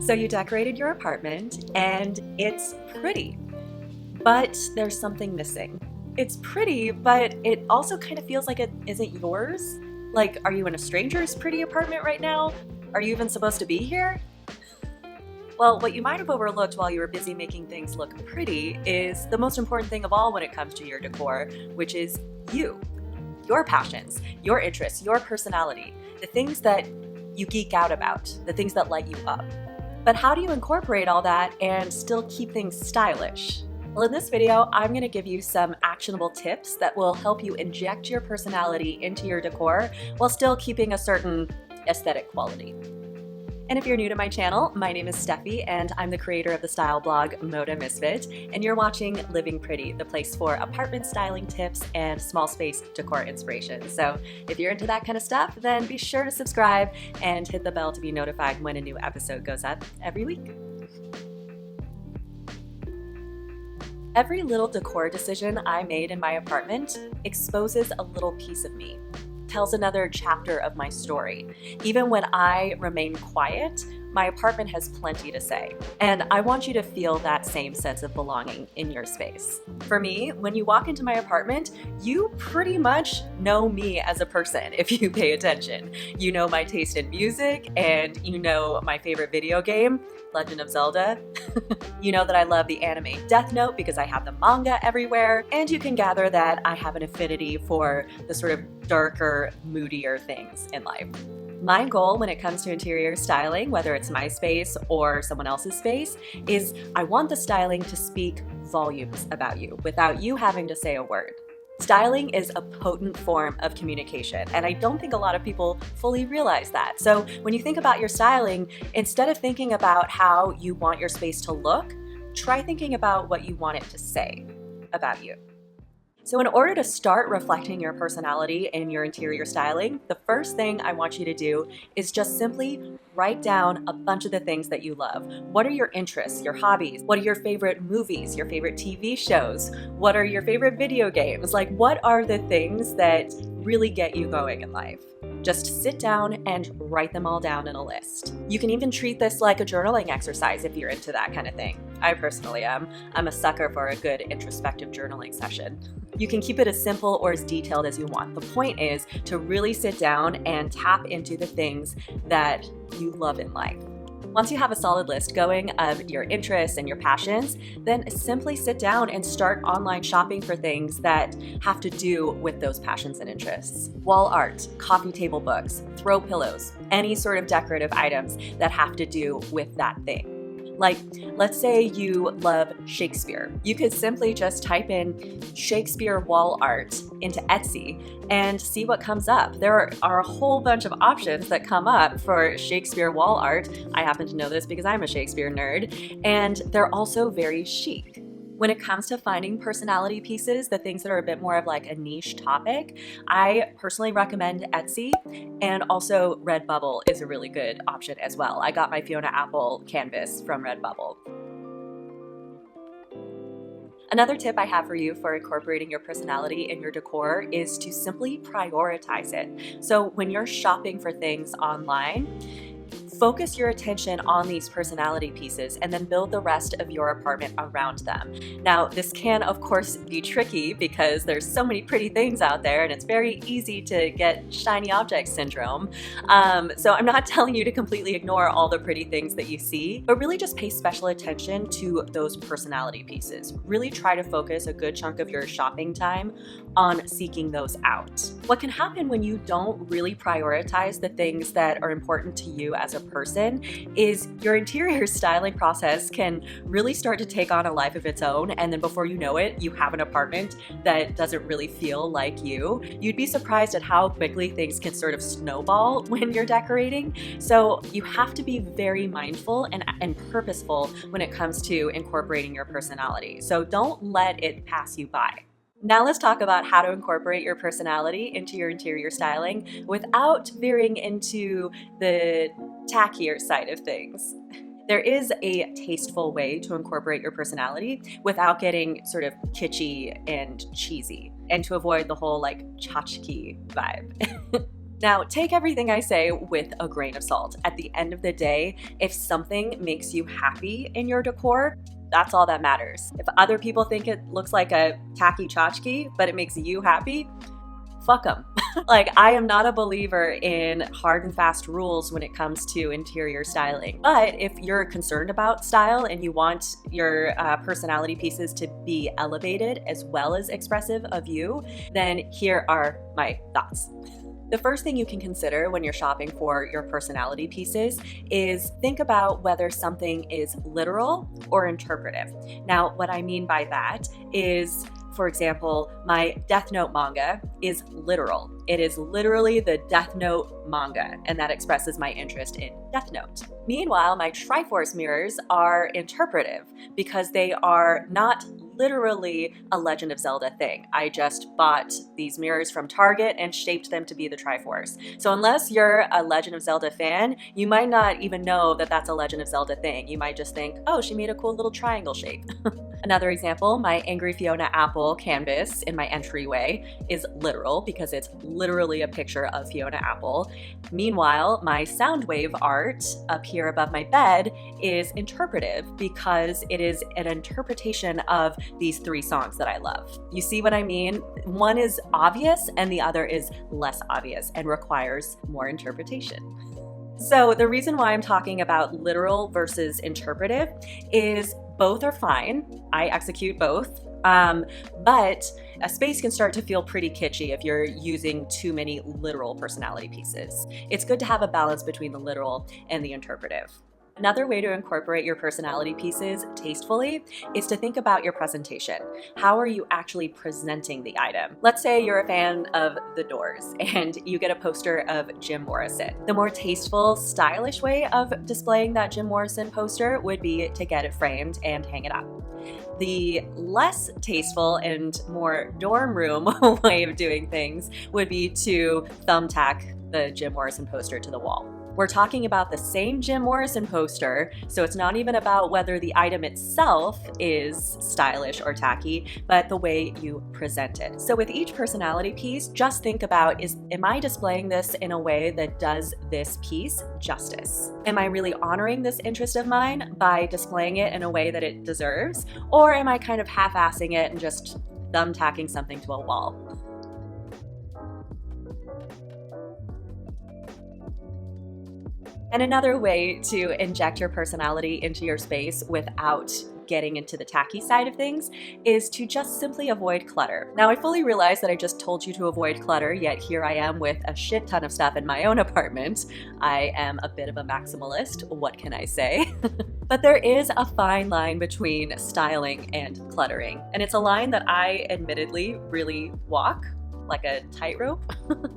So you decorated your apartment and it's pretty, but there's something missing. It's pretty, but it also kind of feels like it isn't yours. Like, are you in a stranger's pretty apartment right now? Are you even supposed to be here? Well, what you might have overlooked while you were busy making things look pretty is the most important thing of all when it comes to your decor, which is you. Your passions, your interests, your personality, the things that you geek out about, the things that light you up. But how do you incorporate all that and still keep things stylish? Well, in this video, I'm going to give you some actionable tips that will help you inject your personality into your decor while still keeping a certain aesthetic quality. And if you're new to my channel, my name is Steffi and I'm the creator of the style blog Moda Misfit, and you're watching Living Pretty, the place for apartment styling tips and small space decor inspiration. So if you're into that kind of stuff, then be sure to subscribe and hit the bell to be notified when a new episode goes up every week. Every little decor decision I made in my apartment exposes a little piece of me, tells another chapter of my story. Even when I remain quiet, my apartment has plenty to say. And I want you to feel that same sense of belonging in your space. For me, when you walk into my apartment, you pretty much know me as a person if you pay attention. You know my taste in music, and you know my favorite video game, Legend of Zelda. You know that I love the anime Death Note because I have the manga everywhere, and you can gather that I have an affinity for the sort of darker, moodier things in life. My goal when it comes to interior styling, whether it's my space or someone else's space, is I want the styling to speak volumes about you without you having to say a word. Styling is a potent form of communication, and I don't think a lot of people fully realize that. So when you think about your styling, instead of thinking about how you want your space to look, try thinking about what you want it to say about you. So in order to start reflecting your personality in your interior styling, the first thing I want you to do is just simply write down a bunch of the things that you love. What are your interests, your hobbies? What are your favorite movies, your favorite TV shows? What are your favorite video games? Like, what are the things that really get you going in life? Just sit down and write them all down in a list. You can even treat this like a journaling exercise if you're into that kind of thing. I personally am. I'm a sucker for a good introspective journaling session. You can keep it as simple or as detailed as you want. The point is to really sit down and tap into the things that you love in life. Once you have a solid list going of your interests and your passions, then simply sit down and start online shopping for things that have to do with those passions and interests. Wall art, coffee table books, throw pillows, any sort of decorative items that have to do with that thing. Like, let's say you love Shakespeare. You could simply just type in Shakespeare wall art into Etsy and see what comes up. There are a whole bunch of options that come up for Shakespeare wall art. I happen to know this because I'm a Shakespeare nerd, and they're also very chic. When it comes to finding personality pieces, the things that are a bit more of like a niche topic, I personally recommend Etsy, and also Redbubble is a really good option as well. I got my Fiona Apple canvas from Redbubble. Another tip I have for you for incorporating your personality in your decor is to simply prioritize it. So when you're shopping for things online, focus your attention on these personality pieces and then build the rest of your apartment around them. Now, this can, of course, be tricky because there's so many pretty things out there and it's very easy to get shiny object syndrome. So I'm not telling you to completely ignore all the pretty things that you see, but really just pay special attention to those personality pieces. Really try to focus a good chunk of your shopping time on seeking those out. What can happen when you don't really prioritize the things that are important to you as a person is your interior styling process can really start to take on a life of its own, and then before you know it, you have an apartment that doesn't really feel like you. You'd be surprised at how quickly things can sort of snowball when you're decorating. So you have to be very mindful and purposeful when it comes to incorporating your personality. So don't let it pass you by. Now let's talk about how to incorporate your personality into your interior styling without veering into the tackier side of things. There is a tasteful way to incorporate your personality without getting sort of kitschy and cheesy, and to avoid the whole like tchotchke vibe. Now, take everything I say with a grain of salt. At the end of the day, if something makes you happy in your decor, that's all that matters. If other people think it looks like a tacky tchotchke, but it makes you happy, fuck them. Like, I am not a believer in hard and fast rules when it comes to interior styling. But if you're concerned about style and you want your personality pieces to be elevated as well as expressive of you, then here are my thoughts. The first thing you can consider when you're shopping for your personality pieces is think about whether something is literal or interpretive. Now, what I mean by that is, for example, my Death Note manga is literal. It is literally the Death Note manga, and that expresses my interest in Death Note. Meanwhile, my Triforce mirrors are interpretive because they are not literally a Legend of Zelda thing. I just bought these mirrors from Target and shaped them to be the Triforce. So unless you're a Legend of Zelda fan, you might not even know that that's a Legend of Zelda thing. You might just think, oh, she made a cool little triangle shape. Another example, my Angry Fiona Apple canvas in my entryway is literal because it's literally a picture of Fiona Apple. Meanwhile, my Soundwave art up here above my bed is interpretive because it is an interpretation of these 3 songs that I love. You see what I mean? One is obvious and the other is less obvious and requires more interpretation. So the reason why I'm talking about literal versus interpretive is both are fine. I execute both. But a space can start to feel pretty kitschy if you're using too many literal personality pieces. It's good to have a balance between the literal and the interpretive. Another way to incorporate your personality pieces tastefully is to think about your presentation. How are you actually presenting the item? Let's say you're a fan of The Doors and you get a poster of Jim Morrison. The more tasteful, stylish way of displaying that Jim Morrison poster would be to get it framed and hang it up. The less tasteful and more dorm room way of doing things would be to thumbtack the Jim Morrison poster to the wall. We're talking about the same Jim Morrison poster, so it's not even about whether the item itself is stylish or tacky, but the way you present it. So with each personality piece, just think about, am I displaying this in a way that does this piece justice? Am I really honoring this interest of mine by displaying it in a way that it deserves? Or am I kind of half-assing it and just thumbtacking something to a wall? And another way to inject your personality into your space without getting into the tacky side of things is to just simply avoid clutter. Now, I fully realize that I just told you to avoid clutter, yet here I am with a shit ton of stuff in my own apartment. I am a bit of a maximalist, what can I say? But there is a fine line between styling and cluttering. And it's a line that I admittedly really walk like a tightrope.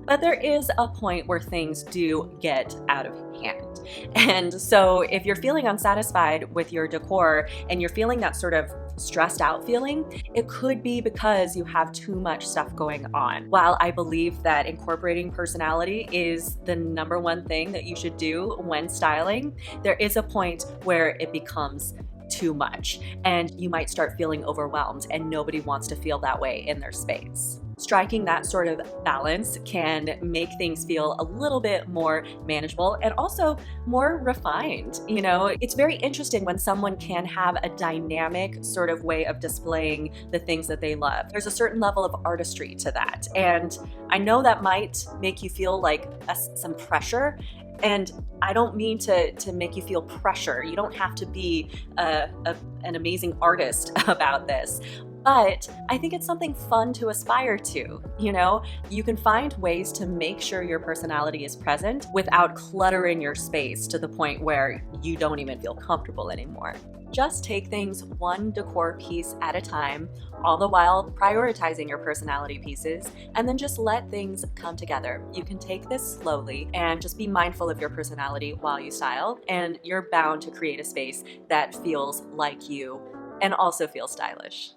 But there is a point where things do get out of hand. And so if you're feeling unsatisfied with your decor and you're feeling that sort of stressed out feeling, it could be because you have too much stuff going on. While I believe that incorporating personality is the number one thing that you should do when styling, there is a point where it becomes too much and you might start feeling overwhelmed, and nobody wants to feel that way in their space. Striking that sort of balance can make things feel a little bit more manageable and also more refined. You know, it's very interesting when someone can have a dynamic sort of way of displaying the things that they love. There's a certain level of artistry to that. And I know that might make you feel like some pressure. And I don't mean to make you feel pressure. You don't have to be an amazing artist about this. But I think it's something fun to aspire to, you know? You can find ways to make sure your personality is present without cluttering your space to the point where you don't even feel comfortable anymore. Just take things one decor piece at a time, all the while prioritizing your personality pieces, and then just let things come together. You can take this slowly and just be mindful of your personality while you style, and you're bound to create a space that feels like you and also feels stylish.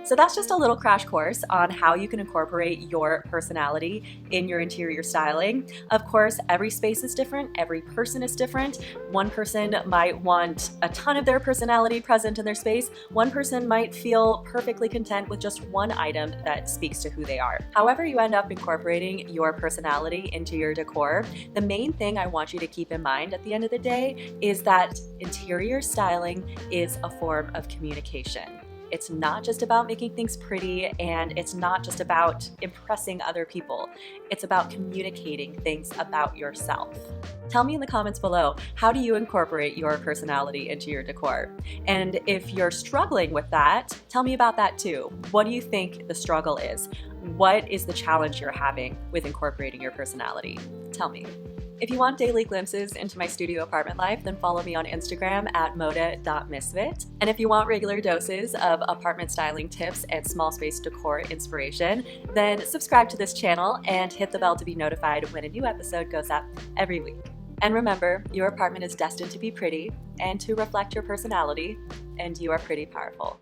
So that's just a little crash course on how you can incorporate your personality in your interior styling. Of course, every space is different, every person is different. One person might want a ton of their personality present in their space. One person might feel perfectly content with just one item that speaks to who they are. However you end up incorporating your personality into your decor, the main thing I want you to keep in mind at the end of the day is that interior styling is a form of communication. It's not just about making things pretty, and it's not just about impressing other people. It's about communicating things about yourself. Tell me in the comments below, how do you incorporate your personality into your decor? And if you're struggling with that, tell me about that too. What do you think the struggle is? What is the challenge you're having with incorporating your personality? Tell me. If you want daily glimpses into my studio apartment life, then follow me on Instagram at moda.misfit. And if you want regular doses of apartment styling tips and small space decor inspiration, then subscribe to this channel and hit the bell to be notified when a new episode goes up every week. And remember, your apartment is destined to be pretty and to reflect your personality, and you are pretty powerful.